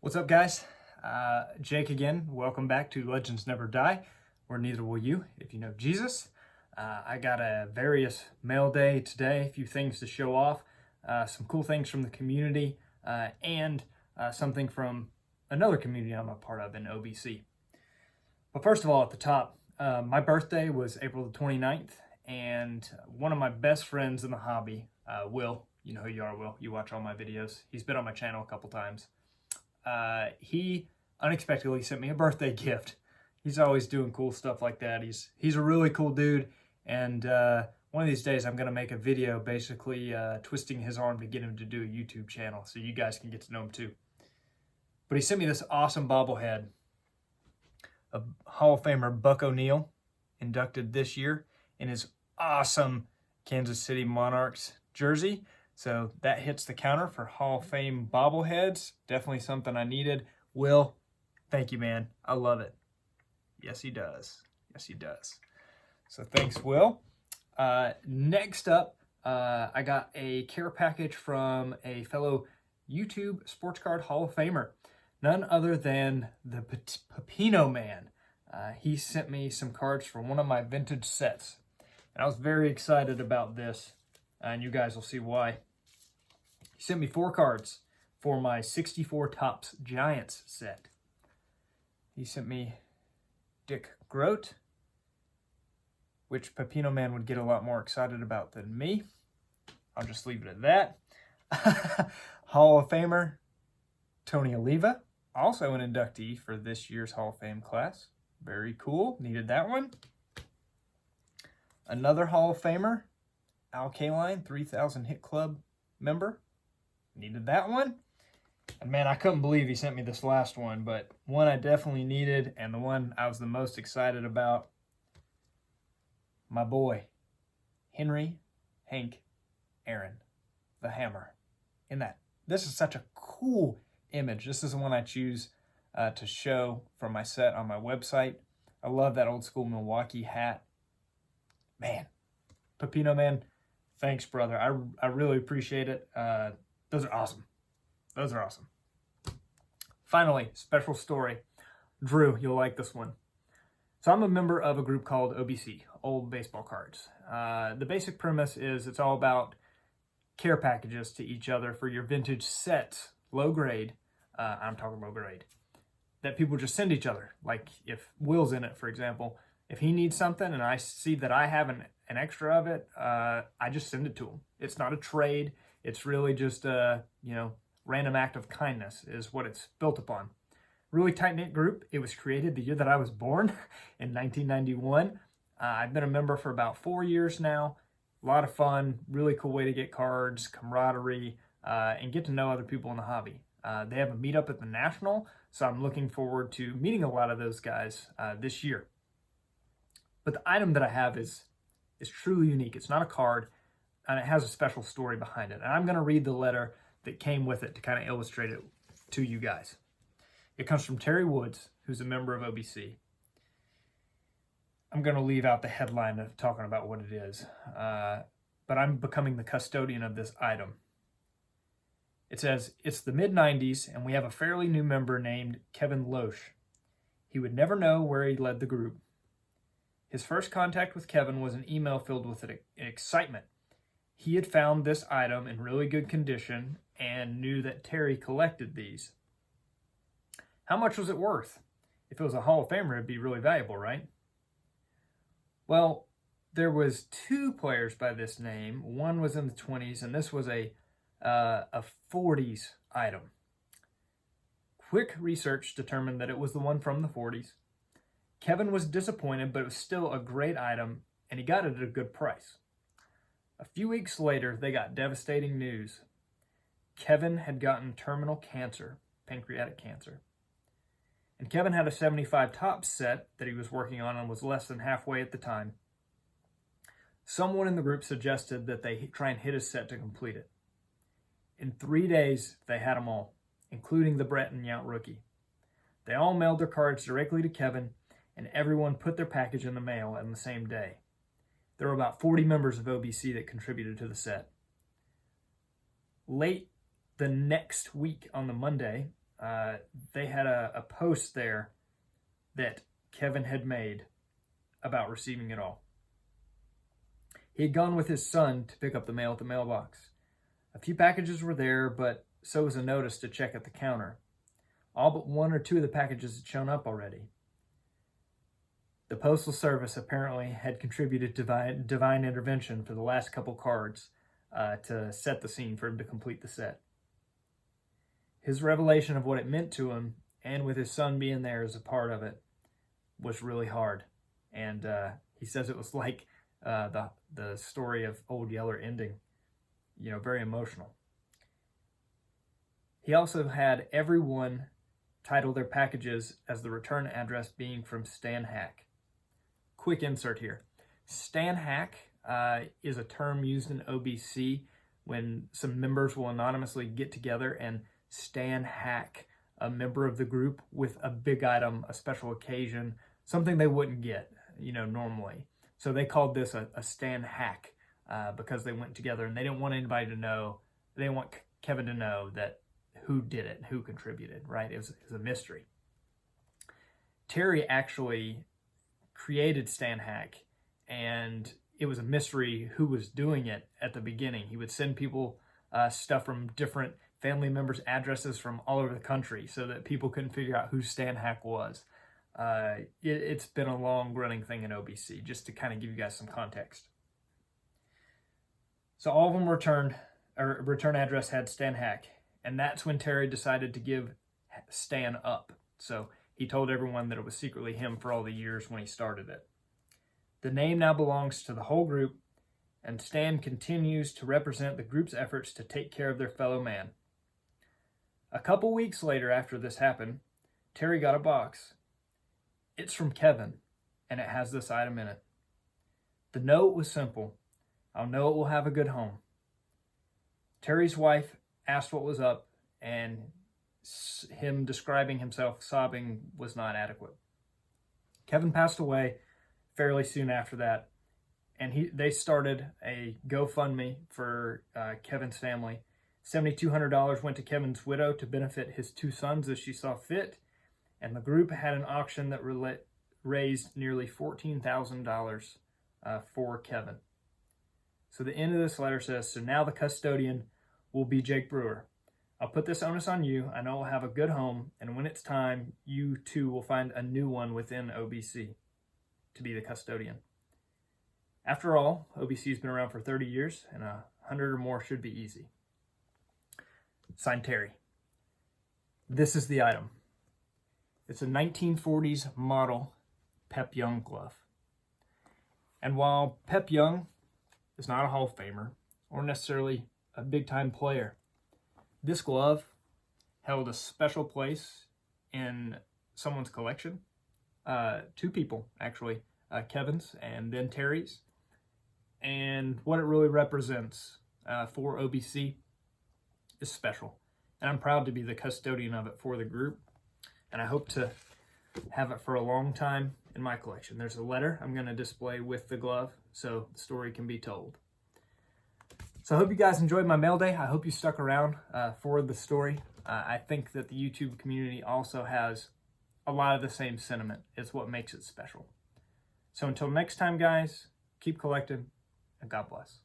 What's up, guys? Jake again. Welcome back to Legends Never Die, or neither will you if you know Jesus. I got a various mail day today, a few things to show off, some cool things from the community, and something from another community I'm a part of in OBC. But first of all, at the top, my birthday was April the 29th, and one of my best friends in the hobby, Will, you know who you are, Will, you watch all my videos. He's been on my channel a couple times. He unexpectedly sent me a birthday gift. He's always doing cool stuff like that. He's a really cool dude, and one of these days I'm gonna make a video basically twisting his arm to get him to do a YouTube channel so you guys can get to know him too. But he sent me this awesome bobblehead, a Hall of Famer Buck O'Neil, inducted this year in his awesome Kansas City Monarchs jersey. So that hits the counter for Hall of Fame bobbleheads. Definitely something I needed. Will, thank you, man. I love it. Yes, he does. Yes, he does. So thanks, Will. Next up, I got a care package from a fellow YouTube Sports Card Hall of Famer. None other than the Pepino man. He sent me some cards for one of my vintage sets. And I was very excited about this. And you guys will see why. He sent me 4 cards for my 64 Topps Giants set. He sent me Dick Groat, which Pepino Man would get a lot more excited about than me. I'll just leave it at that. Hall of Famer Tony Oliva, also an inductee for this year's Hall of Fame class. Very cool. Needed that one. Another Hall of Famer, Al Kaline, 3000 Hit Club member. Needed that one. And man, I couldn't believe he sent me this last one, but one I definitely needed and the one I was the most excited about. My boy, Henry Hank Aaron, the Hammer. In that, this is such a cool image. This is the one I choose to show from my set on my website. I love that old school Milwaukee hat. Man, Pepino Man, thanks, brother. I really appreciate it. Those are awesome. Those are awesome. Finally, special story. Drew, you'll like this one. So I'm a member of a group called OBC, Old Baseball Cards. The basic premise is it's all about care packages to each other for your vintage sets, low grade, I'm talking low grade, that people just send each other. Like if Will's in it, for example, if he needs something and I see that I have an extra of it, I just send it to him. It's not a trade. It's really just a, random act of kindness is what it's built upon. Really tight-knit group. It was created the year that I was born in 1991. I've been a member for about 4 years now. A lot of fun, really cool way to get cards, camaraderie, and get to know other people in the hobby. They have a meetup at the National, so I'm looking forward to meeting a lot of those guys this year. But the item that I have is truly unique. It's not a card, and it has a special story behind it. And I'm going to read the letter that came with it to kind of illustrate it to you guys. It comes from Terry Woods, who's a member of OBC. I'm going to leave out the headline of talking about what it is, but I'm becoming the custodian of this item. It says, it's the mid-90s, and we have a fairly new member named Kevin Loesch. He would never know where he led the group. His first contact with Kevin was an email filled with excitement. He had found this item in really good condition and knew that Terry collected these. How much was it worth? If it was a Hall of Famer, it'd be really valuable, right? Well, there was 2 players by this name. One was in the 20s, and this was a 40s item. Quick research determined that it was the one from the 40s. Kevin was disappointed, but it was still a great item, and he got it at a good price. A few weeks later, they got devastating news. Kevin had gotten terminal cancer, pancreatic cancer. And Kevin had a 75 Topps set that he was working on and was less than halfway at the time. Someone in the group suggested that they try and hit his set to complete it. In 3 days, they had them all, including the Brett and Yount rookie. They all mailed their cards directly to Kevin, and everyone put their package in the mail on the same day. There were about 40 members of OBC that contributed to the set. Late the next week on the Monday, they had a post there that Kevin had made about receiving it all. He had gone with his son to pick up the mail at the mailbox. A few packages were there, but so was a notice to check at the counter. All but 1 or 2 of the packages had shown up already. The Postal Service apparently had contributed divine intervention for the last couple cards to set the scene for him to complete the set. His revelation of what it meant to him, and with his son being there as a part of it, was really hard. And he says it was like the story of Old Yeller ending, very emotional. He also had everyone title their packages as the return address being from Stan Hack. Quick insert here. Stan Hack is a term used in OBC when some members will anonymously get together and Stan Hack a member of the group with a big item, a special occasion, something they wouldn't get, normally. So they called this a Stan Hack because they went together and they didn't want anybody to know, they didn't want Kevin to know that who did it, who contributed, right? It was a mystery. Terry actually created Stan Hack, and it was a mystery who was doing it at the beginning. He would send people stuff from different family members' addresses from all over the country so that people couldn't figure out who Stan Hack was. It's been a long-running thing in OBC, just to kind of give you guys some context. So all of them return address had Stan Hack, and that's when Terry decided to give Stan up. So he told everyone that it was secretly him for all the years when he started it. The name now belongs to the whole group, and Stan continues to represent the group's efforts to take care of their fellow man. A couple weeks later after this happened, Terry got a box. It's from Kevin, and it has this item in it. The note was simple. I'll know it will have a good home. Terry's wife asked what was up, and him describing himself sobbing was not adequate. Kevin passed away fairly soon after that, and they started a GoFundMe for Kevin's family. $7,200 went to Kevin's widow to benefit his 2 sons as she saw fit, and the group had an auction that raised nearly $14,000 for Kevin. So the end of this letter says, so now the custodian will be Jake Brewer. I'll put this onus on you. I know I'll have a good home, and when it's time, you too will find a new one within OBC to be the custodian. After all, OBC has been around for 30 years, and 100 or more should be easy. Signed, Terry. This is the item. It's a 1940s model Pep Young glove. And while Pep Young is not a Hall of Famer or necessarily a big-time player, this glove held a special place in someone's collection. 2 people, actually, Kevin's and then Terry's. And what it really represents for OBC is special. And I'm proud to be the custodian of it for the group. And I hope to have it for a long time in my collection. There's a letter I'm going to display with the glove so the story can be told. So I hope you guys enjoyed my mail day. I hope you stuck around for the story. I think that the YouTube community also has a lot of the same sentiment. It's what makes it special. So until next time, guys, keep collecting, and God bless.